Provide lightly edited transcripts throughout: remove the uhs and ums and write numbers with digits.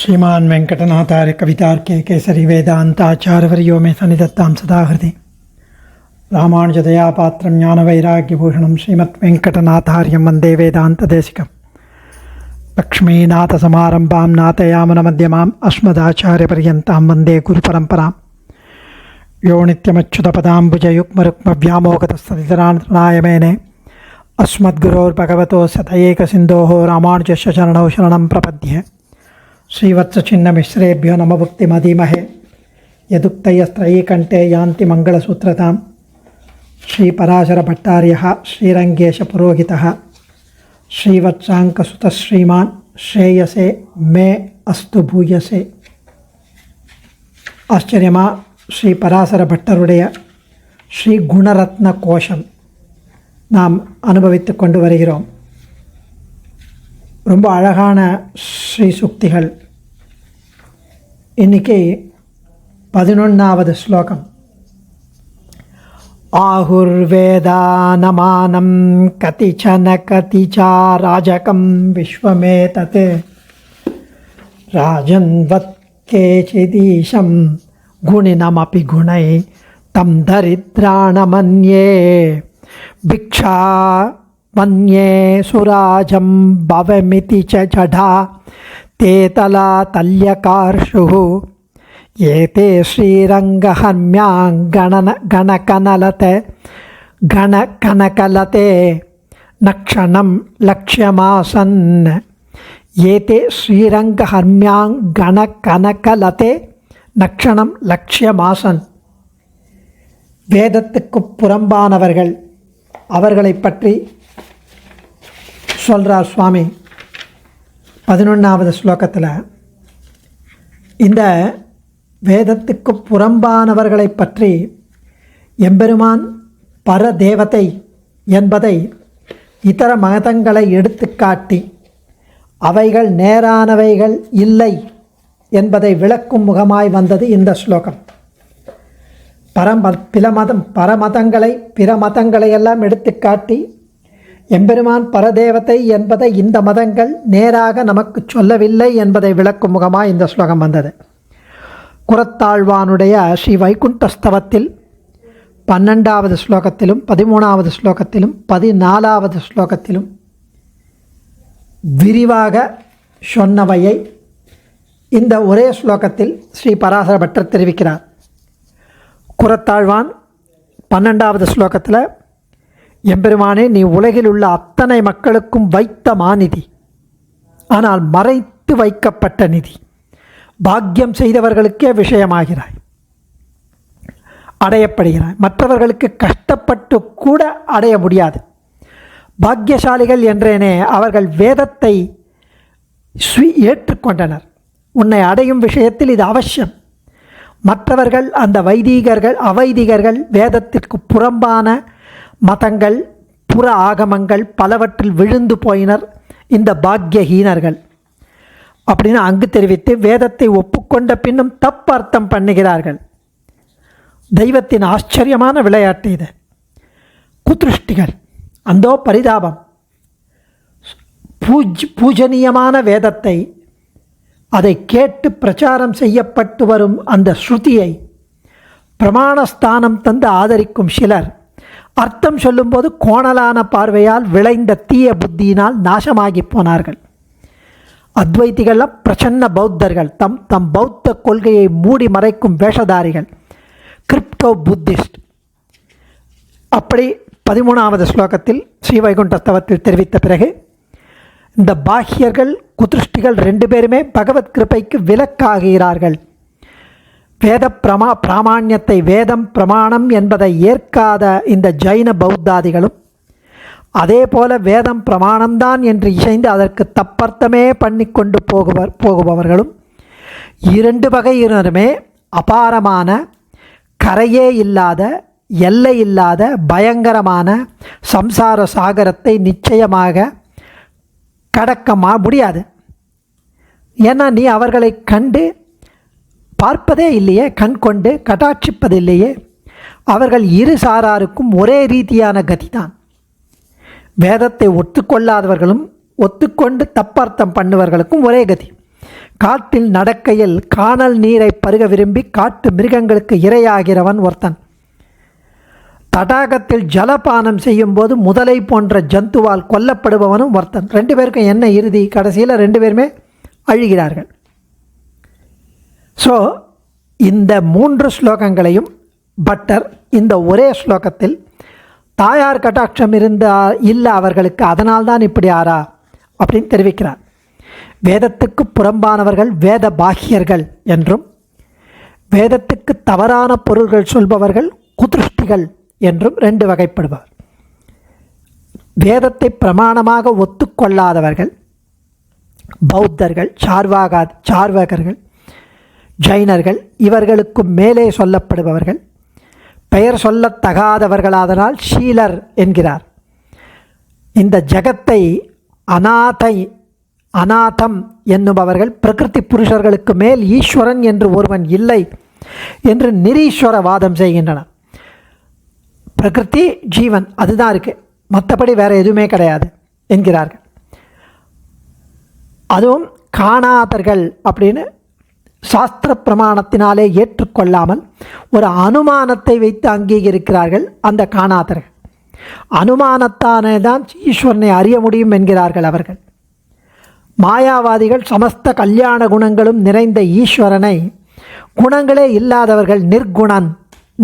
श्रीमान वेंकटनाथार्य कवितार्के केसरी वेदांताचार्यवर्यो मे सन्निधत्तां सदा हृदि रामानुजदयापात्रं ज्ञानवैराग्यभूषणं श्रीमद्वेंकटनाथार्यं वन्दे वेदान्तदेशिकं लक्ष्मीनाथसमारम्भां नाथयामुनमध्यमाम् अस्मदाचार्यपर्यन्तां वन्दे गुरुपरम्परां यो नित्यमच्युतपदाम्बुजयुग्मरुक्मव्यामोगतस्तदितराणाय मेने अस्मद्गुरोर्भगवतोऽस्य तयैकसिन्धोः रामानुजस्य चरणौ शरणं प्रपद्ये श्रीवत्सचिन्नमिश्रेभ्यो नमभुक्तिमधीमहे यदुक्तयस्त्रयीकण्ठे यान्ति मङ्गलसूत्रतां श्रीपराशरभट्टार्यः श्रीरङ्गेशपुरोहितः श्रीवत्साङ्कसुतः श्रीमान् श्रेयसे मे अस्तु भूयसे. ஆச்சரியமா ஸ்ரீ பராசர பட்டருடைய ஸ்ரீ குணரத்ன கோஷம் நாம் அனுபவித்து கொண்டு வருகிறோம். ரொம்ப அழகான ஸ்ரீ சுக்திகள். இன்னைக்கு 11வது ஸ்லோகம். ஆஹுர்வேதானமானம் கதிச்சன கதிச்சா ராஜகம் விஸ்வமேதத் ராஜன்வத் கேசிதீஷம் குணினமபி குணை தம் தரித்ராணமன்யே भिक्षा मन्ये सुराजं भवमिति च जडा तेतला तल्यकार्षुः एते गणकनकलते नक्षणं लक्ष्यमासन् एते गणकनकलते நக்ஷணம் லக்ஷ்யமாசன். வேதத்துக்கு புறம்பானவர்கள் அவர்களை பற்றி சொல்கிறார் சுவாமி 11வது ஸ்லோகத்தில். இந்த வேதத்துக்கு புறம்பானவர்களை பற்றி எம்பெருமான் பரதேவதை என்பதை இதர மதங்களை எடுத்துக்காட்டி அவைகள் நேரானவைகள் இல்லை என்பதை விளக்கும் முகமாய் வந்தது இந்த ஸ்லோகம். பரமதங்களை பிற மதங்களை எல்லாம் எடுத்துக்காட்டி எம்பெருமான் பரதேவதை என்பதை இந்த மதங்கள் நேராக நமக்கு சொல்லவில்லை என்பதை விளக்கும் முகமாக இந்த ஸ்லோகம் வந்தது. குரத்தாழ்வானுடைய ஸ்ரீ வைகுண்டஸ்தவத்தில் 12வது ஸ்லோகத்திலும் 13வது ஸ்லோகத்திலும் 14வது ஸ்லோகத்திலும் விரிவாக சொன்னவையை இந்த ஒரே ஸ்லோகத்தில் ஸ்ரீ பராசர பட்டர் தெரிவிக்கிறார். குரத்தாழ்வான் 12வது ஸ்லோகத்தில், எம்பெருமானே நீ உலகில் உள்ள அத்தனை மக்களுக்கும் வைத்த மாநிதி, ஆனால் மறைத்து வைக்கப்பட்ட நிதி, பாக்கியம் செய்தவர்களுக்கே விஷயமாகிறாய், அடையப்படுகிறாய், மற்றவர்களுக்கு கஷ்டப்பட்டு கூட அடைய முடியாது. பாக்கியசாலிகள் என்றேனே அவர்கள் வேதத்தை ஏற்றுக்கொண்டனர். உன்னை அடையும் விஷயத்தில் இது அவசியம். மற்றவர்கள் அந்த அவைதிகர்கள் வேதத்திற்கு புறம்பான மதங்கள் புற ஆகமங்கள் பலவற்றில் விழுந்து போயினர் இந்த பாக்கியஹீனர்கள் அப்படின்னு அங்கு தெரிவித்து வேதத்தை ஒப்புக்கொண்ட பின்னும் தப்பு அர்த்தம் பண்ணுகிறார்கள். தெய்வத்தின் ஆச்சரியமான விளையாட்டு இது. குத்ருஷ்டிகள், அந்தோ பரிதாபம். பூஜனீயமான வேதத்தை, அதை கேட்டு பிரச்சாரம் செய்யப்பட்டு வரும் அந்த ஸ்ருதியை பிரமாணஸ்தானம் தந்து ஆதரிக்கும் சிலர் அர்த்தம் சொல்லும்போது கோணலான பார்வையால் விளைந்த தீய புத்தியினால் நாசமாகி போனார்கள். அத்வைத்திகள்லாம் பிரசன்ன பௌத்தர்கள், தம் பௌத்த கொள்கையை மூடி மறைக்கும் வேஷதாரிகள், கிரிப்டோ புத்திஸ்ட். அப்படி 13வது ஸ்லோகத்தில் ஸ்ரீ வைகுண்டஸ்தவத்தில் தெரிவித்த பிறகு இந்த பாஹ்யர்கள் குத்ருஷ்டிகள் 2 பேருமே பகவத் கிருபைக்கு விலக்காகிறார்கள். வேத பிராமாண்யத்தை, வேதம் பிரமாணம் என்பதை ஏற்காத இந்த ஜைன பௌத்தாதிகளும் அதே போல வேதம் பிரமாணம்தான் என்று இசைந்து அதற்கு தப்பர்த்தமே பண்ணி கொண்டு போகுபவர்களும் 2 வகையினருமே அபாரமான, கரையே இல்லாத, எல்லை இல்லாத பயங்கரமான சம்சார சாகரத்தை நிச்சயமாக கடக்க முடியாது. ஏன்னா நீ அவர்களை கண்டு பார்ப்பதே இல்லையே, கண் கொண்டு கட்டாட்சிப்பதில்லையே. அவர்கள் இரு சாராருக்கும் ஒரே ரீதியான கதிதான். வேதத்தை ஒத்துக்கொள்ளாதவர்களும் ஒத்துக்கொண்டு தப்பர்த்தம் பண்ணுவர்களுக்கும் ஒரே கதி. காட்டில் நடக்கையில் கானல் நீரை பருக விரும்பி காட்டு மிருகங்களுக்கு இரையாகிறவன் ஒருத்தன். தடாகத்தில் ஜலபானம் செய்யும்போது முதலை போன்ற ஜந்துவால் கொல்லப்படுபவனும் ஒருத்தன். 2 பேருக்கும் என்ன இறுதி? கடைசியில் 2 பேருமே அழுகிறார்கள். ஸோ இந்த 3 ஸ்லோகங்களையும் பட்டர் இந்த ஒரே ஸ்லோகத்தில் தாயார் கட்டாட்சம் இல்லை அவர்களுக்கு, அதனால்தான் இப்படி ஆறா அப்படின்னு தெரிவிக்கிறார். வேதத்துக்கு புறம்பானவர்கள் வேத பாக்கியர்கள் என்றும், வேதத்துக்கு தவறான பொருள்கள் சொல்பவர்கள் குதிருஷ்டிகள் என்றும் 2 வகைப்படுபவர். வேதத்தை பிரமாணமாக ஒத்துக்கொள்ளாதவர்கள் பௌத்தர்கள், சார்வாகர்கள், ஜைனர்கள். இவர்களுக்கு மேலே சொல்லப்படுபவர்கள் பெயர் சொல்லத்தகாதவர்களாதனால் ஷீலர் என்கிறார். இந்த ஜகத்தை அநாதம் என்னுபவர்கள் பிரகிருதி புருஷர்களுக்கு மேல் ஈஸ்வரன் என்று ஒருவன் இல்லை என்று நிரீஸ்வரவாதம் செய்கின்றனர். பிரகிருதி ஜீவன் அதுதான் இருக்குது, மற்றபடி வேறு எதுவுமே கிடையாது என்கிறார்கள். அதுவும் காணாதர்கள் அப்படின்னு சாஸ்திர பிரமாணத்தினாலே ஏற்றுக்கொள்ளாமல் ஒரு அனுமானத்தை வைத்து அங்கீகரிக்கிறார்கள். அந்த காணாதர்கள் அனுமானத்தானே தான் ஈஸ்வரனை அறிய முடியும் என்கிறார்கள் அவர்கள். மாயாவாதிகள் சமஸ்த கல்யாண குணங்களும் நிறைந்த ஈஸ்வரனை குணங்களே இல்லாதவர்கள் நிர்குணன்,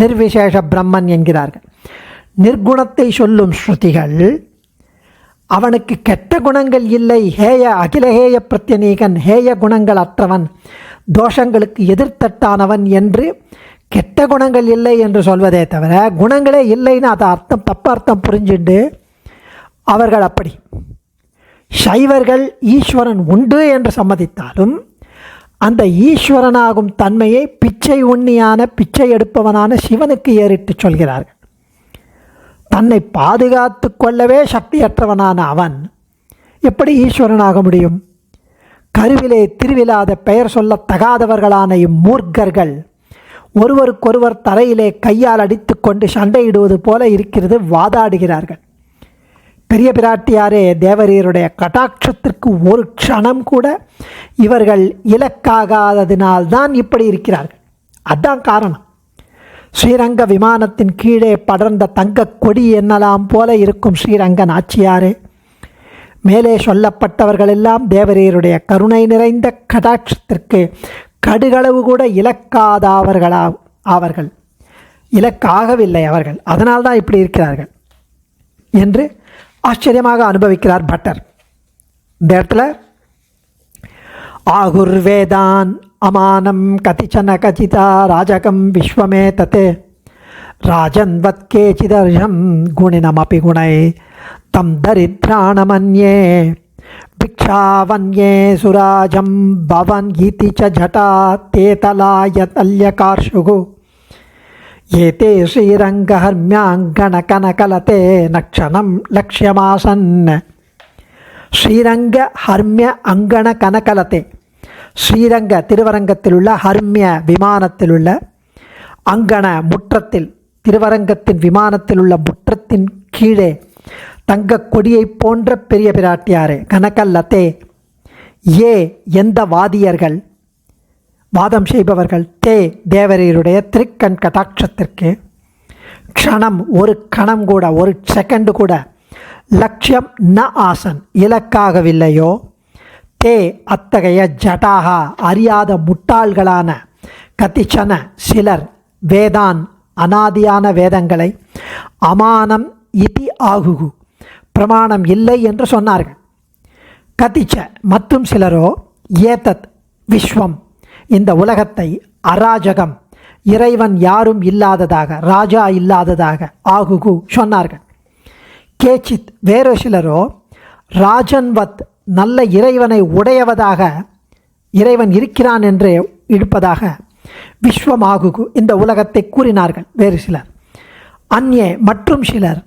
நிர்விசேஷ பிரம்மன் என்கிறார்கள். நிர்குணத்தை சொல்லும் ஸ்ருதிகள் அவனுக்கு கெட்ட குணங்கள் இல்லை, அகிலஹேய பிரத்யநீகன், ஹேய குணங்கள் அற்றவன், தோஷங்களுக்கு எதிர்த்தட்டானவன் என்று கெட்ட குணங்கள் இல்லை என்று சொல்வதே தவிர குணங்களே இல்லைன்னு அதை தப்பு அர்த்தம் புரிஞ்சுண்டு அவர்கள் அப்படி. சைவர்கள் ஈஸ்வரன் உண்டு என்று சம்மதித்தாலும் அந்த ஈஸ்வரனாகும் தன்மையை பிச்சை உண்ணியான பிச்சை எடுப்பவனான சிவனுக்கு ஏறிட்டு சொல்கிறார்கள். தன்னை பாதுகாத்து கொள்ளவே சக்தியற்றவனான அவன் எப்படி ஈஸ்வரனாக முடியும்? கருவிலே திருவிழாத பெயர் சொல்லத்தகாதவர்களான இம்மூர்க்கர்கள் ஒருவருக்கொருவர் தரையிலே கையால் அடித்து கொண்டு சண்டையிடுவது போல இருக்கிறது வாதாடுகிறார்கள். பெரிய பிராட்டியாரே தேவரீருடைய கட்டாட்சத்திற்கு ஒரு க்ஷணம் கூட இவர்கள் இலக்காகாததினால்தான் இப்படி இருக்கிறார்கள். அதுதான் காரணம். ஸ்ரீரங்க விமானத்தின் கீழே படர்ந்த தங்க கொடி என்னலாம் போல இருக்கும் ஸ்ரீரங்க நாச்சியாரே, மேலே சொல்லப்பட்டவர்களெல்லாம் தேவரீருடைய கருணை நிறைந்த கடாட்சத்திற்கு கடுகளவு கூட அவர்கள் இலக்காகவில்லை அவர்கள், அதனால்தான் இப்படி இருக்கிறார்கள் என்று ஆச்சரியமாக அனுபவிக்கிறார் பட்டர். இந்த இடத்துல ஆகுர்வேதான் அமானம் கதிச்சன கச்சிதா ராஜகம் விஸ்வமே தத்தே ராஜன்வத் கேச்சிதர்ஷம் குணினமபி குணை தம் தரித்ராணமன்யே பிக்ஷாவன்யே சுராஜம் பவன் இதி ச ஜடா தேதலாய தல்யகார்ஷுகு ஏதே ஸ்ரீரங்கஹர்மியாங்கண கனகலதே நக்ஷணம் லக்ஷ்யமாசன். ஸ்ரீரங்க ஹர்மிய அங்கண கனகலதே, ஸ்ரீரங்க திருவரங்கத்திலுள்ள ஹர்மிய விமானத்திலுள்ள அங்கண முற்றத்தில், திருவரங்கத்தின் விமானத்தில் உள்ள முற்றத்தின் கீழே தங்க கொடியை போன்ற பெரிய பிராட்டியாரே, கனகலதே, எந்த வாதியர்கள் வாதம் செய்பவர்கள், தேவரீருடைய திருக்கண் கடாட்சத்திற்கு க்ஷணம் ஒரு கணம் கூட, ஒரு செகண்டு கூட லட்சியம் ந ஆசன் இலக்காகவில்லையோ, அத்தகைய ஜடாகா அறியாத முட்டாள்களான கதிச்சன சிலர் வேதான் அனாதியான வேதங்களை அமானம் இதி ஆகுகு பிரமாணம் இல்லை என்று சொன்னார்கள். கதிச்ச மற்றும் சிலரோ ஏதத் விஸ்வம் இந்த உலகத்தை அராஜகம் இறைவன் யாரும் இல்லாததாக, ராஜா இல்லாததாக ஆகுகு சொன்னார்கள். கேச்சித் வேறு சிலரோ ராஜன்வத் நல்ல இறைவனை உடையவதாக, இறைவன் இருக்கிறான் என்று இருப்பதாக விஸ்வமாகுகு இந்த உலகத்தை கூறினார்கள் வேறு சிலர். அந்நே மற்றும் சிலர்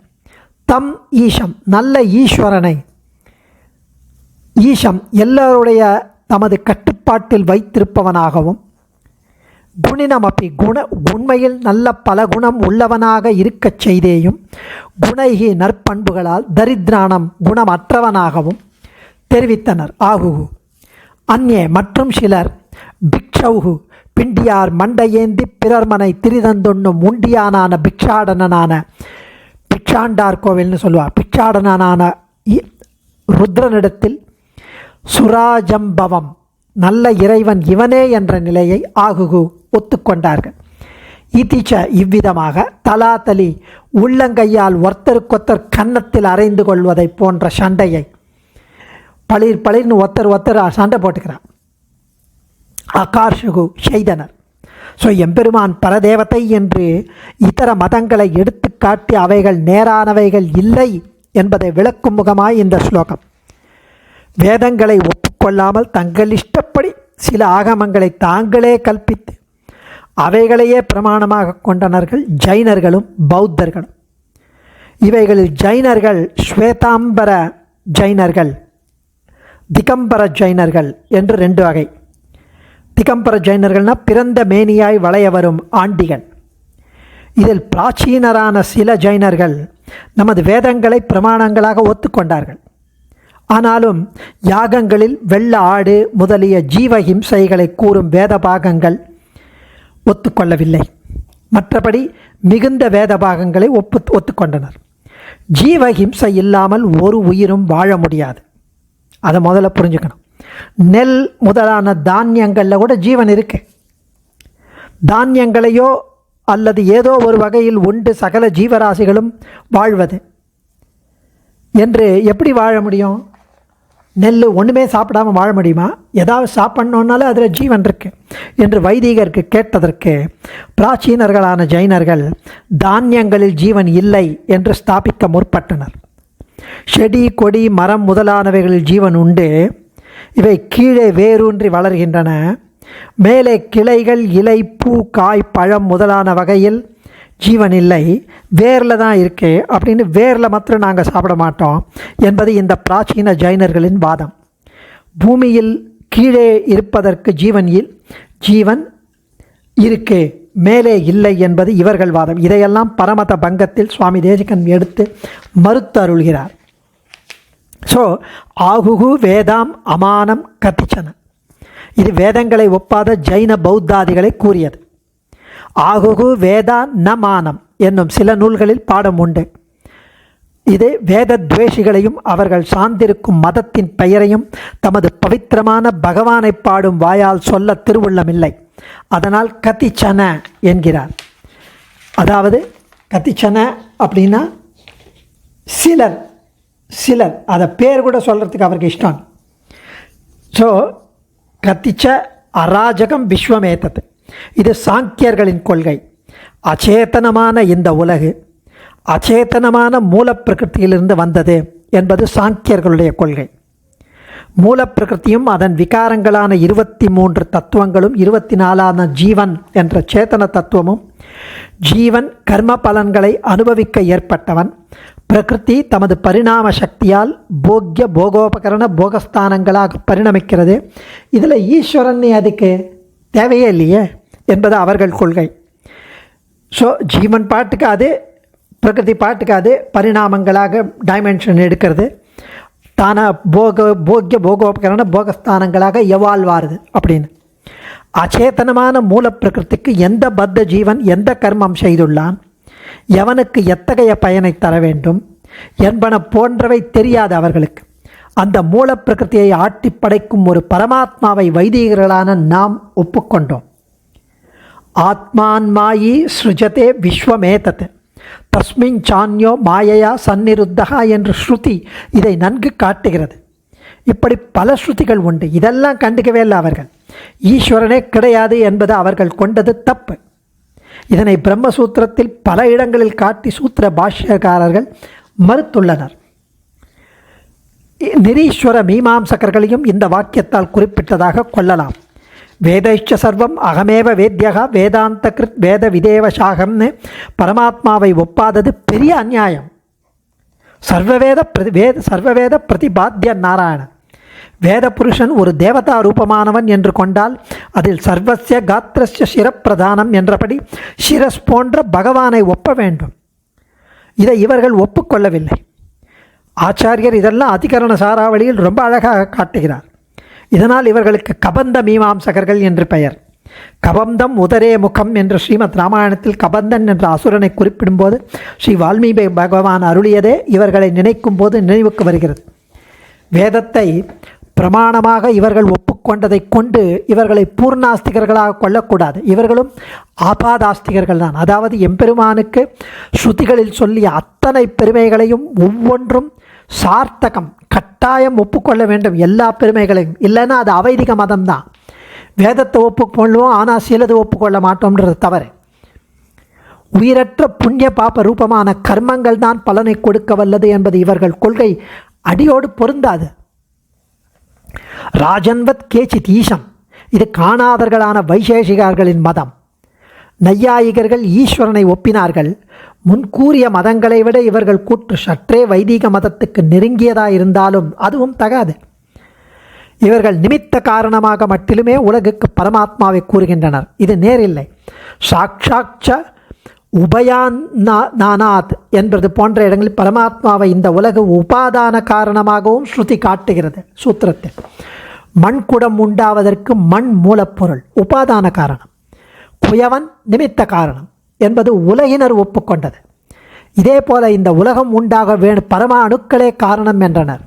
தம் ஈஷம் நல்ல ஈஸ்வரனை, ஈஷம் எல்லோருடைய தமது கட்டுப்பாட்டில் வைத்திருப்பவனாகவும், குணினமப்பி உண்மையில் நல்ல பல குணம் உள்ளவனாக இருக்கச் செய்தேயும், குணைகி நற்பண்புகளால் தரித்ராணம் குணமற்றவனாகவும் தெரிவித்தனர். ஆகுகு அந்நே மற்றும் சிலர் பிக்ஷௌகு பிண்டியார் மண்டையேந்தி பிறர்மனை திரிதந்துண்ணும் உண்டியானான பிக்ஷாடனான பிக்ஷாண்டார் கோவில்னு சொல்லுவார். பிக்ஷாடனான ருத்ரனிடத்தில் சுராஜம்பவம் நல்ல இறைவன் இவனே என்ற நிலையை ஆகுகு ஒத்துக்கொண்டார்கள். இதிச்ச இவ்விதமாக தலாதலி உள்ளங்கையால் ஒருத்தருக்கொத்தர் கன்னத்தில் அறைந்து கொள்வதை போன்ற சண்டையை பளிர் பளிர்னு ஒருத்தர் சண்டை போட்டுக்கிறார். ஆகார்ஷுகு செய்தனர். ஸோ எம்பெருமான் பரதேவத்தை என்று இதர மதங்களை எடுத்து காட்டி அவைகள் நேரானவைகள் இல்லை என்பதை விளக்கும் முகமாய் இந்த ஸ்லோகம். வேதங்களை ஒப்புக்கொள்ளாமல் தங்கள் இஷ்டப்படி சில ஆகமங்களை தாங்களே கற்பித்து அவைகளையே பிரமாணமாக கொண்டனர்கள் ஜைனர்களும் பௌத்தர்களும். இவைகளில் ஜைனர்கள் ஸ்வேதாம்பர ஜைனர்கள், திகம்பர ஜைனர்கள் என்று 2 வகை. திகம்பர ஜைனர்கள்னால் பிறந்த மேனியாய் வளைய வரும் ஆண்டிகள். இதில் பிராச்சீனரான சில ஜைனர்கள் நமது வேதங்களை பிரமாணங்களாக ஒத்துக்கொண்டார்கள். ஆனாலும் யாகங்களில் வெள்ள ஆடு முதலிய ஜீவஹிம்சைகளை கூறும் வேத பாகங்கள் ஒத்துக்கொள்ளவில்லை. மற்றபடி மிகுந்த வேத பாகங்களை ஒத்துக்கொண்டனர். ஜீவஹிம்சை இல்லாமல் ஒரு உயிரும் வாழ முடியாது. அதை முதல்ல புரிஞ்சுக்கணும். நெல் முதலான தானியங்களில் கூட ஜீவன் இருக்கு. தானியங்களையோ அல்லது ஏதோ ஒரு வகையில் உண்டு சகல ஜீவராசிகளும் வாழ்வது என்று எப்படி வாழ முடியும்? நெல் ஒன்றுமே சாப்பிடாமல் வாழ முடியுமா? ஏதாவது சாப்பிட்ணுன்னாலும் அதில் ஜீவன் இருக்கு என்று வைதிகருக்கு கேட்டதற்கு பிராச்சீனர்களான ஜைனர்கள் தானியங்களில் ஜீவன் இல்லை என்று ஸ்தாபிக்க முற்பட்டனர். செடி கொடி மரம் முதலானவைகளில் ஜீவன் உண்டு. இவை கீழே வேரூன்றி வளர்கின்றன. மேலே கிளைகள் இலை பூ காய் பழம் முதலான வகையில் ஜீவன் இல்லை, வேரில் தான் இருக்கு அப்படின்னு வேரில் மாத்திரம் நாங்கள் சாப்பிட மாட்டோம் என்பது இந்த பிராச்சீன ஜைனர்களின் வாதம். பூமியில் கீழே இருப்பதற்கு ஜீவன் இருக்கு, மேலே இல்லை என்பது இவர்கள் வாதம். இதையெல்லாம் பரமத பங்கத்தில் சுவாமி தேசிகன் எடுத்து மறுத்து அருள்கிறார். ஸோ ஆகுகு வேதாம் அமானம் கத்திச்சன. இது வேதங்களை ஒப்பாத ஜைன பௌத்தாதிகளை கூறியது. ஆகுகு வேதா ந மானம் என்னும் சில நூல்களில் பாடம் உண்டு. இது வேத துவேஷிகளையும் அவர்கள் சார்ந்திருக்கும் மதத்தின் பெயரையும் தமது பவித்திரமான பகவானை பாடும் வாயால் சொல்ல திருவுள்ளமில்லை. அதனால் கத்திச்சன என்கிறார். அதாவது கத்திச்சன அப்படின்னா சிலர் அதை பேர் கூட சொல்கிறதுக்கு அவருக்கு இஷ்டம். ஸோ கத்திச்ச அராஜகம் விஸ்வமேத்தது. இது சாங்கியர்களின் கொள்கை. அச்சேதனமான இந்த உலகு அச்சேதனமான மூலப்பிரகிருத்தியிலிருந்து வந்தது என்பது சாங்கியர்களுடைய கொள்கை. மூலப்பிரகிருத்தியும் அதன் விகாரங்களான 23 தத்துவங்களும் 24ஆன ஜீவன் என்ற சேத்தன தத்துவமும், ஜீவன் கர்ம பலன்களை அனுபவிக்க ஏற்பட்டவன், பிரகிருதி தமது பரிணாம சக்தியால் போக்கிய போகோபகரண போகஸ்தானங்களாக பரிணமிக்கிறது. இதில் ஈஸ்வரன் அதுக்கு தேவையே இல்லையே என்பது அவர்கள் கொள்கை. ஸோ ஜீவன் பாட்டுக்கு அது, பிரகிருதி பாட்டுக்கு அது பரிணாமங்களாக டைமென்ஷன் எடுக்கிறது. தான போக்கிய போகோபகரண போகஸ்தானங்களாக எவால்வ் ஆறுது அப்படின்னு. அச்சேதனமான மூல பிரகிருதிக்கு எந்த பத்த ஜீவன் எந்த கர்மம் செய்துள்ளான், எவனுக்கு எத்தகைய பயனை தர வேண்டும் என்பன போன்றவை தெரியாது அவர்களுக்கு. அந்த மூல பிரகிருத்தியை ஆட்டி படைக்கும் ஒரு பரமாத்மாவை வைதிகர்களான நாம் ஒப்புக்கொண்டோம். ஆத்மான்மாயி ஸ்ருஜதே விஸ்வமேதத் தஸ்மின் சான்யோ மாயையா சந்நிருத்தகா என்று ஸ்ருதி இதை நன்கு காட்டுகிறது. இப்படி பல ஸ்ருதிகள் உண்டு. இதெல்லாம் கண்டுக்கவே இல்லை அவர்கள். ஈஸ்வரனே கிடையாது என்பது அவர்கள் கொண்டது தப்பு. இதனை பிரம்மசூத்திரத்தில் பல இடங்களில் காட்டி சூத்திர பாஷ்யக்காரர்கள் மறுத்துள்ளனர். நிரீஸ்வர மீமாம்சகர்களையும் இந்த வாக்கியத்தால் குறிப்பிட்டதாக கொள்ளலாம். வேதைச்ச சர்வம் அகமேவ வேத்யகா வேதாந்த கிருத் வேத விதேவ சாகம்னு பரமாத்மாவை ஒப்பாதது பெரிய அநியாயம். சர்வவேத பிரதிபாத்திய நாராயணன் வேத புருஷன் ஒரு தேவதா ரூபமானவன் என்று கொண்டால் அதில் சர்வசிய காத்திரஸ்ய சிரப்பிரதானம் என்றபடி சிரஸ் போன்ற பகவானை ஒப்ப வேண்டும். இதை இவர்கள் ஒப்புக்கொள்ளவில்லை. ஆச்சாரியர் இதெல்லாம் அதிகரண சாராவளியில் ரொம்ப அழகாக காட்டுகிறார். இதனால் இவர்களுக்கு கபந்த மீமாம்சகர்கள் என்று பெயர். கபந்தம் உதரே முகம் என்று ஸ்ரீமத் ராமாயணத்தில் கபந்தன் என்ற அசுரனை குறிப்பிடும்போது ஸ்ரீ வால்மீகி பகவான் அருளியதே இவர்களை நினைக்கும் போது நினைவுக்கு வருகிறது. வேதத்தை பிரமாணமாக இவர்கள் ஒப்புக்கொண்டதை கொண்டு இவர்களை பூர்ணாஸ்திகர்களாக கொள்ளக்கூடாது. இவர்களும் ஆபாதாஸ்திகர்கள் தான். அதாவது எம்பெருமானுக்கு ஸ்ருதிகளில் சொல்லிய அத்தனை பெருமைகளையும் ஒவ்வொன்றும் சார்த்தகம், கட்டாயம் ஒப்புக்கொள்ள வேண்டும். எல்லா பெருமைகளையும், இல்லைன்னா அது அவைதிக மதம்தான். வேதத்தை ஒப்புக்கொள்வோம், ஆனால் சிலது ஒப்புக்கொள்ள மாட்டோம்ன்றது தவறு. உயிரற்ற புண்ணிய பாப ரூபமான கர்மங்கள் தான் பலனை கொடுக்க வல்லது என்பது இவர்கள் கொள்கை அடியோடு பொருந்தாது. ராஜன்வத் கேச்சித் ஈசம், இது காணாதர்களான வைசேஷிகர்களின் மதம். நையாயிகர்கள் ஈஸ்வரனை ஒப்பினார்கள். முன்கூறிய மதங்களை விட இவர்கள் கூற்று சற்றே வைதீக மதத்துக்கு நெருங்கியதாக இருந்தாலும் அதுவும் தகாது. இவர்கள் நிமித்த காரணமாக மட்டிலுமே உலகுக்கு பரமாத்மாவை கூறுகின்றனர். இது நேரில்லை. சாக்ஷாட்ச உபயானாத் என்பது போன்ற இடங்களில் பரமாத்மாவை இந்த உலகு உபாதான காரணமாகவும் ஸ்ருதி காட்டுகிறது. சூத்திரத்தில் மண்குடம் உண்டாவதற்கு மண் மூலப்பொருள் உபாதான காரணம், குயவன் நிமித்த காரணம் என்பது உலகினர் ஒப்புக்கொண்டது. இதே போல இந்த உலகம் உண்டாக பரம அணுக்களே காரணம் என்றனர்.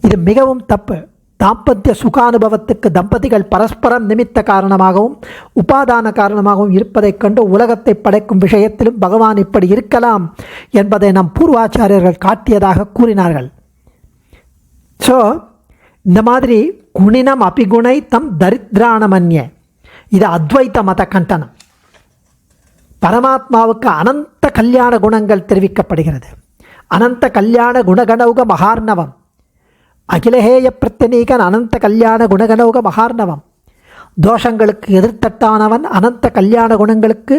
இது மிகவும் தப்பு. தாம்பத்திய சுகானுபவத்துக்கு தம்பதிகள் பரஸ்பரம் நிமித்த காரணமாகவும் உபாதான காரணமாகவும் இருப்பதைக் கண்டு உலகத்தை படைக்கும் விஷயத்திலும் பகவான் இப்படி இருக்கலாம் என்பதை நம் பூர்வாச்சாரியர்கள் காட்டியதாக கூறினார்கள். ஸோ இந்த மாதிரி குணினம் அபிகுணை தம் தரித்ராணமன்ய, இது அத்வைத்த மத கண்டனம். பரமாத்மாவுக்கு அனந்த கல்யாண குணங்கள் தெரிவிக்கப்படுகிறது. அனந்த கல்யாண குணகணௌக மகார்ணவம், அகிலஹேய பிரத்யநீகன் அனந்த கல்யாண குணகணௌக மகார்ணவம். தோஷங்களுக்கு எதிர்த்தட்டானவன், அனந்த கல்யாண குணங்களுக்கு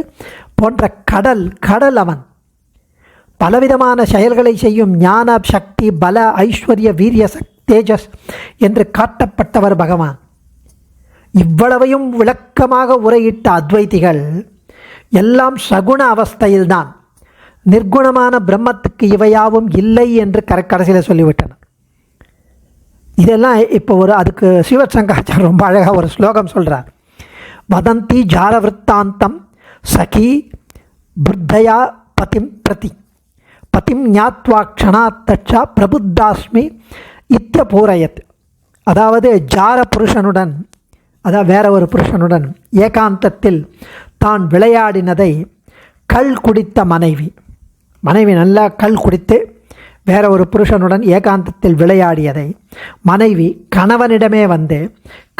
போன்ற கடல் அவன். பலவிதமான செயல்களை செய்யும் ஞான சக்தி பல ஐஸ்வர்ய வீரிய தேஜஸ் என்று காட்டப்பட்டவர் பகவான். இவ்வளவையும் விளக்கமாக உரையிட்ட அத்வைதிகள் எல்லாம் சகுண அவஸ்தையில்தான், நிர்குணமான பிரம்மத்துக்கு இவையாவும் இல்லை என்று கடைசியில் சொல்லிவிட்டனர். இதெல்லாம் இப்போ அதுக்கு ஸ்ரீவத் சங்கராச்சார் ரொம்ப அழகாக ஒரு ஸ்லோகம் சொல்கிறார். வதந்தி ஜாரவிருத்தாந்தம் சகி புத்தயா பதிம் பிரதி பதிம் ஞாத்வா க்ஷணாத்தச்சா பிரபுத்தாஸ்மி இத்தியபூரயத். அதாவது ஜார புருஷனுடன், அதாவது வேற ஒரு புருஷனுடன் ஏகாந்தத்தில் தான் விளையாடினதை கள் குடித்த மனைவி நல்லா கள் குடித்து வேற ஒரு புருஷனுடன் ஏகாந்தத்தில் விளையாடியதை மனைவி கணவனிடமே வந்து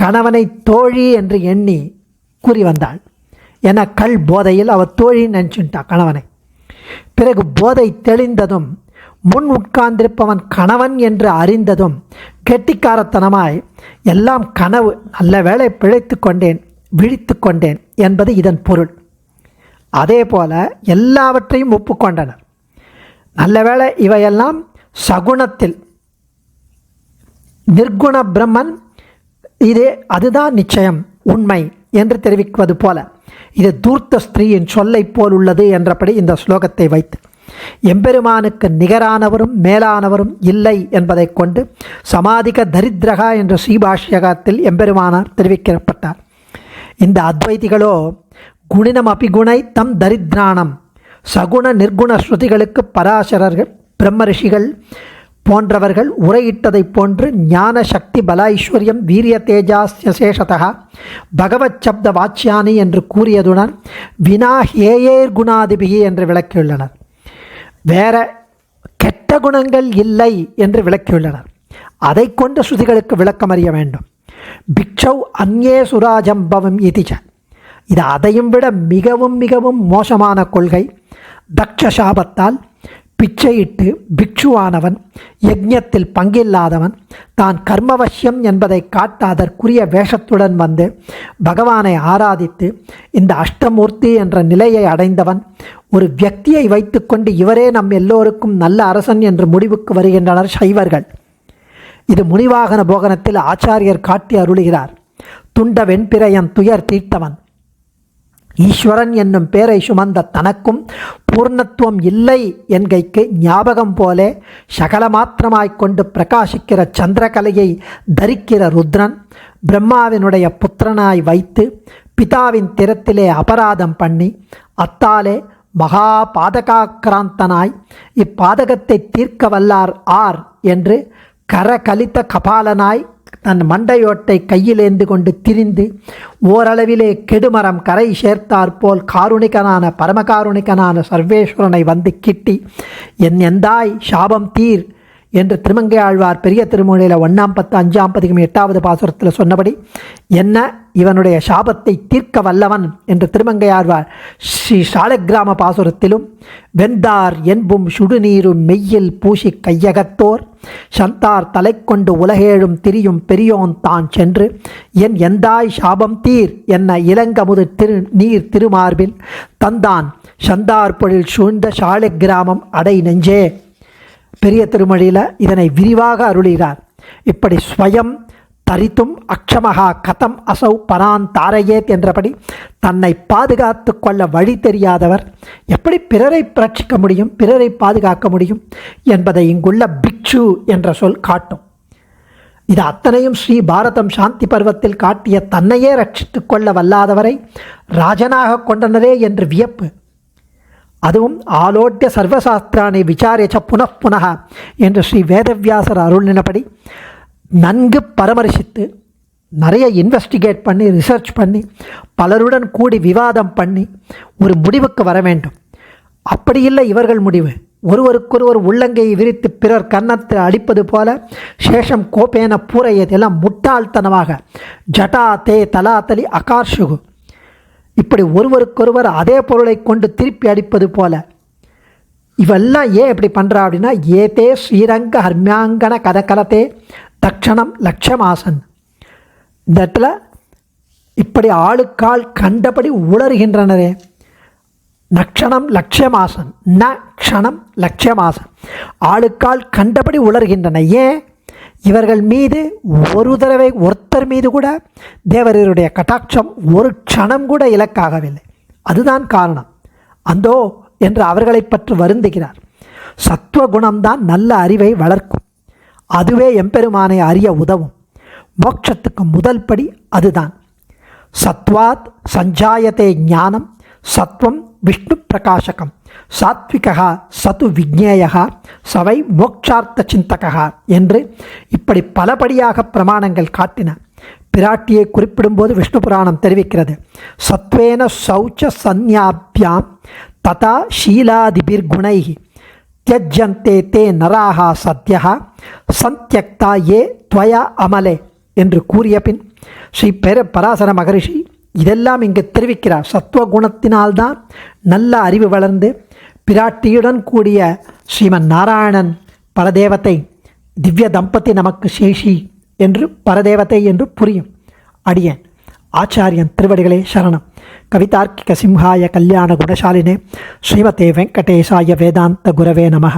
கணவனை தோழி என்று எண்ணி கூறி வந்தாள். என கள் போதையில் அவள் தோழி நினச்சுட்டா கணவனை. பிறகு போதை தெளிந்ததும் முன் உட்கார்ந்திருப்பவன் கணவன் என்று அறிந்ததும் கெட்டிக்காரத்தனமாய் எல்லாம் கனவு, நல்ல வேளை பிழைத்து கொண்டேன், விழித்து கொண்டேன் என்பது இதன் பொருள். அதே போல எல்லாவற்றையும் ஒப்புக்கொண்டனர். நல்ல வேளை இவையெல்லாம் சகுணத்தில், நிர்குண பிரம்மன் அதுதான் நிச்சயம் உண்மை என்று தெரிவிப்பது போல இது தூர்த்த ஸ்திரீயின் சொல்லை போல் உள்ளது என்றபடி இந்த ஸ்லோகத்தை வைத்து எம்பெருமானுக்கு நிகரானவரும் மேலானவரும் இல்லை என்பதை கொண்டு சமாதிக தரித்ரகா என்ற ஸ்ரீபாஷ்யகத்தில் எம்பெருமானார் தெரிவிக்கப்பட்டார். இந்த அத்வைதிகளோ குணினம் அபிகுணை தம் தரித்ராணம், சகுண நிர்குண ஸ்ருதிகளுக்கு பராசரர்கள் பிரம்ம ரிஷிகள் போன்றவர்கள் உரையிட்டதை போன்று ஞான சக்தி பல ஐஸ்வர்யம் வீரிய தேஜாசேஷதா பகவத் சப்த வாச்சியானி என்று கூறியதுடன் வினா ஹேயேர் குணாதிபிகி என்று விளக்கியுள்ளனர். வேற கெட்ட குணங்கள் இல்லை என்று விளக்கியுள்ளனர். அதை கொண்டு ஸ்ருதிகளுக்கு விளக்கம் அறிய வேண்டும். பிக்ஷௌ அந்யே சுராஜம்பவம் இதிச்ச, இது அதையும் விட மிகவும் மிகவும் மோசமான கொள்கை. தக்ஷசாபத்தால் பிச்சையிட்டு பிக்ஷுவானவன், யஜ்ஞத்தில் பங்கில்லாதவன், தான் கர்மவசியம் என்பதை காட்ட அதற்குரிய வேஷத்துடன் வந்து பகவானை ஆராதித்து இந்த அஷ்டமூர்த்தி என்ற நிலையை அடைந்தவன் ஒரு வியக்தியை வைத்துக்கொண்டு இவரே நம் எல்லோருக்கும் நல்ல அரசன் என்று முடிவுக்கு வருகின்றனர் சைவர்கள். இது முனிவாகன போகனத்தில் ஆச்சாரியர் காட்டி அருளுகிறார். துண்ட வெண்பிரையன் துயர் தீர்த்தவன், ஈஸ்வரன் என்னும் பேரை சுமந்த தனக்கும் பூர்ணத்துவம் இல்லை என்கைக்கு ஞாபகம் போலே சகலமாத்திரமாய்க் கொண்டு பிரகாசிக்கிற சந்திரகலையை தரிக்கிற ருத்ரன் பிரம்மாவினுடைய புத்திரனாய் வைத்து பிதாவின் திறத்திலே அபராதம் பண்ணி அத்தாலே மகா பாதகாக்கிராந்தனாய் இப்பாதகத்தை தீர்க்க வல்லார் ஆர் என்று கரகலித்த கபாலனாய் தன் மண்டையோட்டை கையிலேந்து கொண்டு திரிந்து ஓரளவிலே கெடுமரம் கரை சேர்த்தாற்போல் காருணிகனான பரமகாருணிகனான சர்வேஸ்வரனை வந்து கிட்டி எந்தாய் சாபம் தீர் என்று திருமங்கை ஆழ்வார் பெரிய திருமொழியில் 1 10 5 8 பாசுரத்தில் சொன்னபடி என்ன இவனுடைய சாபத்தை தீர்க்க வல்லவன் என்று திருமங்கை ஆழ்வார் ஸ்ரீ சாலக்கிராம பாசுரத்திலும் வெந்தார் என்பும் சுடுநீரும் மெய்யில் பூசி கையகத்தோர் சந்தார் தலை கொண்டு உலகேழும் திரியும் பெரியோன் தான் சென்று எந்தாய் சாபம் தீர் என்ன இளங்கமுது நீர் திருமார்பில் தந்தான் சந்தார் பொழில் சூழ்ந்த சாலக்கிராமம் அடை நெஞ்சே. பெரிய திருமொழியில் இதனை விரிவாக அருளுகிறார். இப்படி ஸ்வயம் தரித்தும் அக்ஷமகா கதம் அசௌ பரான் தாரையேத் என்றபடி தன்னை பாதுகாத்து கொள்ள வழி தெரியாதவர் எப்படி பிறரை ரட்சிக்க முடியும், பிறரை பாதுகாக்க முடியும் என்பதை இங்குள்ள பிக்ஷு என்ற சொல் காட்டும். இது அத்தனையும் ஸ்ரீ பாரதம் சாந்தி பருவத்தில் காட்டிய தன்னையே ரட்சித்து கொள்ள வல்லாதவரை ராஜனாக கொண்டனரே என்று வியப்பு. அதுவும் ஆலோட்ய சர்வசாஸ்திராணி விசாரிச்ச புனః என்று ஸ்ரீ வேதவியாசர் அருளினபடி நன்கு பராமரிசித்து நிறைய இன்வெஸ்டிகேட் பண்ணி ரிசர்ச் பண்ணி பலருடன் கூடி விவாதம் பண்ணி ஒரு முடிவுக்கு வர வேண்டும். அப்படி இல்லை இவர்கள் முடிவு. ஒருவருக்கொருவர் உள்ளங்கையை விரித்து பிறர் கன்னத்தில் அடிப்பது போல சேஷம் கோபேன பூரையதெல்லாம் முட்டாள்தனமாக ஜட்டா தே தலாத்தலி அகார்ஷுகு இப்படி ஒருவருக்கொருவர் அதே பொருளை கொண்டு திருப்பி அடிப்பது போல இவெல்லாம் ஏன் இப்படி பண்ணுறா அப்படின்னா ஏதே ஸ்ரீரங்க ஹர்மியாங்கன கதகலத்தே தக்ஷணம் லட்சமாசன். இந்த இடத்துல இப்படி ஆளுக்கால் கண்டபடி உளறுகின்றனரே. நக்ஷணம் லட்சமாசன் ந க்ஷணம் லட்சமாசன் ஆளுக்கால் கண்டபடி உளறுகின்றன. ஏன் இவர்கள் மீது ஒரு தடவை ஒருத்தர் மீது கூட தேவரருடைய கட்டாட்சம் ஒரு க்ஷணம் கூட இலக்காகவில்லை. அதுதான் காரணம். அந்தோ என்று அவர்களை பற்றி வருந்துகிறார். சத்துவகுணம்தான் நல்ல அறிவை வளர்க்கும். அதுவே எம்பெருமானை அறிய உதவும். மோட்சத்துக்கு முதல் படி அதுதான். சத்வாத் சஞ்சாயத்தே ஞானம் சத்வம் விஷ்ணு பிரகாசகம் சாத்விகா சது விஜ்ஞேயா சவை மோக்ஷார்த்த சிந்தகா என்று இப்படி பலபடியாக பிரமாணங்கள் காட்டின. பிராட்டியை குறிப்பிடும்போது விஷ்ணு புராணம் தெரிவிக்கிறது. சத்வேன சௌச்ச சந்யாபியாம் ததா ஷீலாதிபிர்குணை தியஜ்யந்தே தே நராகா சத்யா சந்தியக்தா ஏ துவயா அமலே என்று கூறிய பின் ஸ்ரீ பராசர மகரிஷி இதெல்லாம் இங்கு தெரிவிக்கிறார். சத்துவகுணத்தினால்தான் நல்ல அறிவு வளர்ந்து பிராட்டியுடன் கூடிய ஸ்ரீமன் நாராயணன் பரதேவத்தை திவ்ய தம்பதி நமக்கு சேஷி என்று பரதேவத்தை என்று புரியும். அடியேன் ஆச்சாரியன் திருவடிகளே சரணம். கவிதார்க்கிக சிம்ஹாய கல்யாண குணசாலினே ஸ்ரீமதே வெங்கடேசாய வேதாந்த குரவே நமஹ.